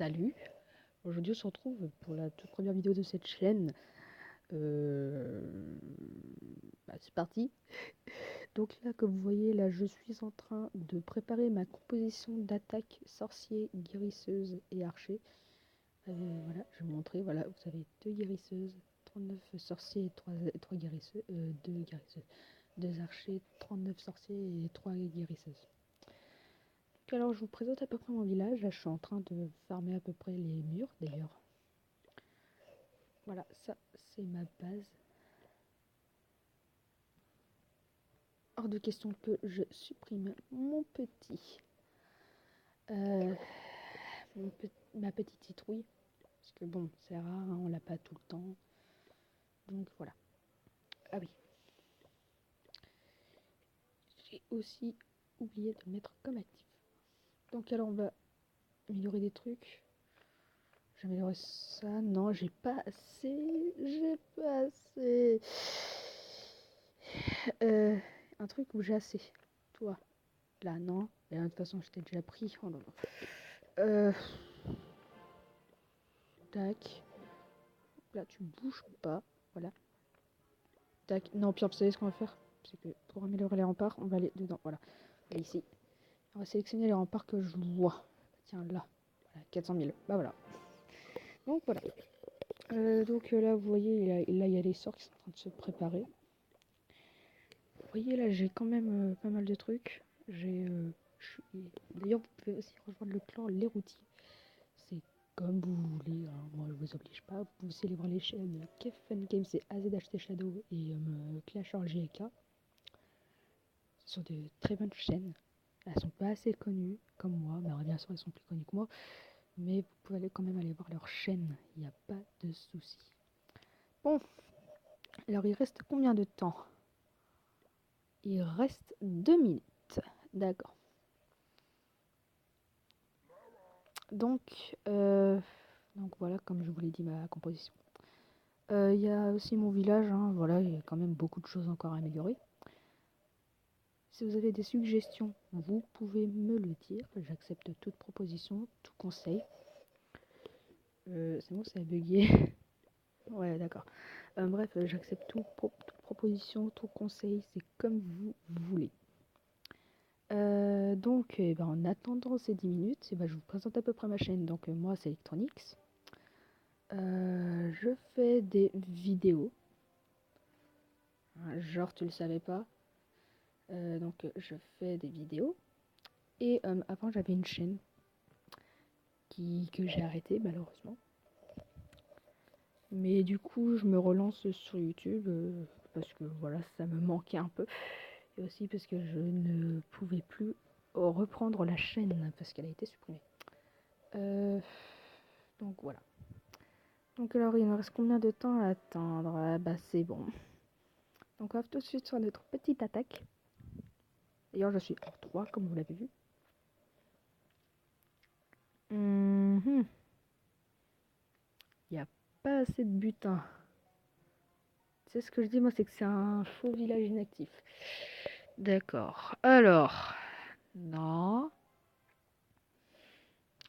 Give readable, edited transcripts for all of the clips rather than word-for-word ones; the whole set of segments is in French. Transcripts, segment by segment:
Salut, aujourd'hui on se retrouve pour la toute première vidéo de cette chaîne. C'est parti. Donc là, comme vous voyez, là je suis en train de préparer ma composition d'attaque sorcier, guérisseuse et archer. Voilà, je vais vous montrer. Voilà, vous avez 2 guérisseuses, 39 sorciers et 3 guérisseuses, 2 guérisseuses, 2 archers, 39 sorciers et 3 guérisseuses. Donc alors je vous présente à peu près mon village. Là je suis en train de farmer à peu près les murs d'ailleurs. Voilà, ça c'est ma base. Hors de question que je supprime mon petit, ma petite citrouille, parce que bon, c'est rare, hein, on l'a pas tout le temps. Donc voilà. Ah oui. J'ai aussi oublié de mettre comme actif. Donc alors on va améliorer des trucs. J'améliorerai ça. Non, j'ai pas assez. J'ai pas assez. Un truc où j'ai assez. Toi. Là, non. Et de toute façon, je t'ai déjà pris. Oh là là. Tac. Là, tu bouges pas. Voilà. Tac. Non, puis vous savez ce qu'on va faire? C'est que pour améliorer les remparts, on va aller dedans. Voilà. Là, ici. On va sélectionner les remparts que je vois. Tiens, là. Voilà, 400 000. Bah voilà. Donc voilà. Donc là, vous voyez, là, il y a les sorts qui sont en train de se préparer. Vous voyez, là, j'ai quand même pas mal de trucs. D'ailleurs, vous pouvez aussi rejoindre le clan Les Routiers. C'est comme vous voulez, hein. Moi je vous oblige pas. Vous pouvez aussi aller voir les chaînes Kev Fun Games et AZHT Shadow et Clash Royale GK. Ce sont de très bonnes chaînes. Elles sont pas assez connues comme moi, mais alors, bien sûr elles sont plus connues que moi. Mais vous pouvez quand même aller voir leur chaîne, il n'y a pas de souci. Bon, alors il reste combien de temps? Il reste 2 minutes. D'accord. Donc voilà, comme je vous l'ai dit, ma composition. Il y a aussi mon village, hein, voilà, il y a quand même beaucoup de choses encore à améliorer. Si vous avez des suggestions, vous pouvez me le dire. J'accepte toute proposition, tout conseil. C'est bon, ça a bugué. Ouais, d'accord. Bref, j'accepte toute proposition, tout conseil, c'est comme vous voulez. En attendant ces 10 minutes, je vous présente à peu près ma chaîne. Donc, moi, c'est Electronics. Je fais des vidéos. Genre, tu le savais pas. Je fais des vidéos. Et avant, j'avais une chaîne que j'ai arrêtée, malheureusement. Mais du coup, je me relance sur YouTube parce que voilà, ça me manquait un peu. Et aussi parce que je ne pouvais plus reprendre la chaîne parce qu'elle a été supprimée. Donc voilà. Donc alors, il me reste combien de temps à attendre? Bah c'est bon. Donc on va tout de suite sur notre petite attaque. D'ailleurs, je suis hors 3 comme vous l'avez vu. Il n'y a pas assez de butin. C'est ce que je dis, moi, c'est que c'est un faux village inactif. D'accord. Alors, non.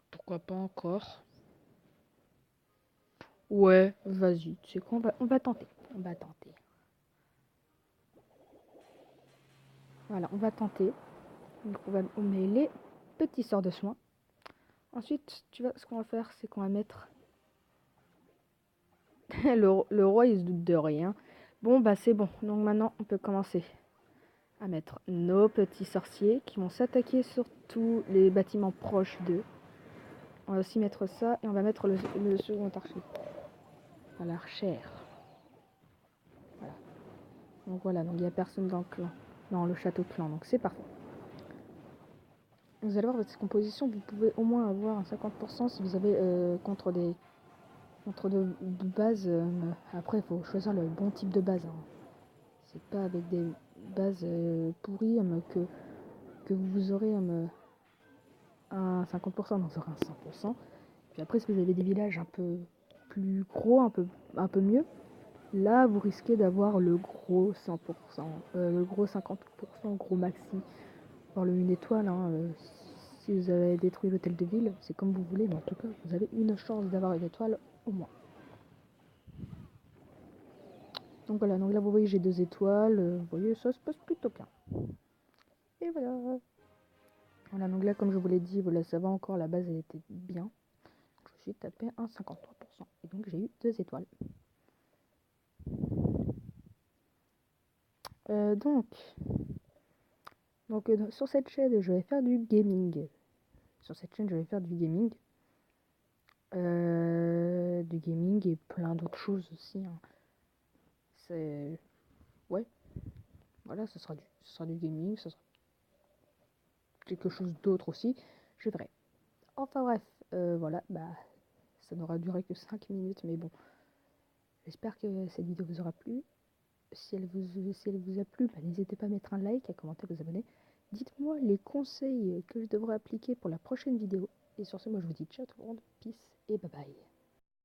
Pourquoi pas encore? Ouais, vas-y. Tu sais quoi, on va tenter. On va tenter. Voilà, on va tenter. Donc on met les petits sorts de soins. Ensuite, tu vois, ce qu'on va faire, c'est qu'on va mettre... le roi, il se doute de rien. Bon, bah c'est bon. Donc maintenant, on peut commencer à mettre nos petits sorciers qui vont s'attaquer sur tous les bâtiments proches d'eux. On va aussi mettre ça et on va mettre le second archer. Voilà, l'archère. Voilà. Donc voilà, donc il n'y a personne dans le clan, dans le château clan, donc c'est parfait. Vous allez voir, votre composition, vous pouvez au moins avoir un 50% si vous avez contre de bases. Après, il faut choisir le bon type de base. Hein. C'est pas avec des bases pourries que vous aurez un 50%, donc vous aurez un 100%. Puis après, si vous avez des villages un peu plus gros, un peu mieux, là, vous risquez d'avoir le gros 100%, le gros 50%, gros maxi. Voir le 1 étoile, hein, si vous avez détruit l'hôtel de ville, c'est comme vous voulez, mais en tout cas, vous avez une chance d'avoir une étoile au moins. Donc voilà, donc là vous voyez j'ai 2 étoiles, vous voyez ça se passe plutôt bien. Et voilà. Voilà, donc là comme je vous l'ai dit, voilà, ça va encore, la base elle était bien. Je me suis tapé un 53%. Et donc j'ai eu 2 étoiles. Donc sur cette chaîne je vais faire du gaming. Sur cette chaîne je vais faire du gaming. Du gaming et plein d'autres choses aussi. Hein. C'est... Ouais. Voilà, ce sera du gaming, ce sera quelque chose d'autre aussi. Je verrai. Enfin bref, voilà, bah ça n'aura duré que 5 minutes, mais bon. J'espère que cette vidéo vous aura plu. Si elle vous a plu, bah, n'hésitez pas à mettre un like, à commenter, à vous abonner. Dites-moi les conseils que je devrais appliquer pour la prochaine vidéo. Et sur ce, moi je vous dis ciao tout le monde, peace et bye bye.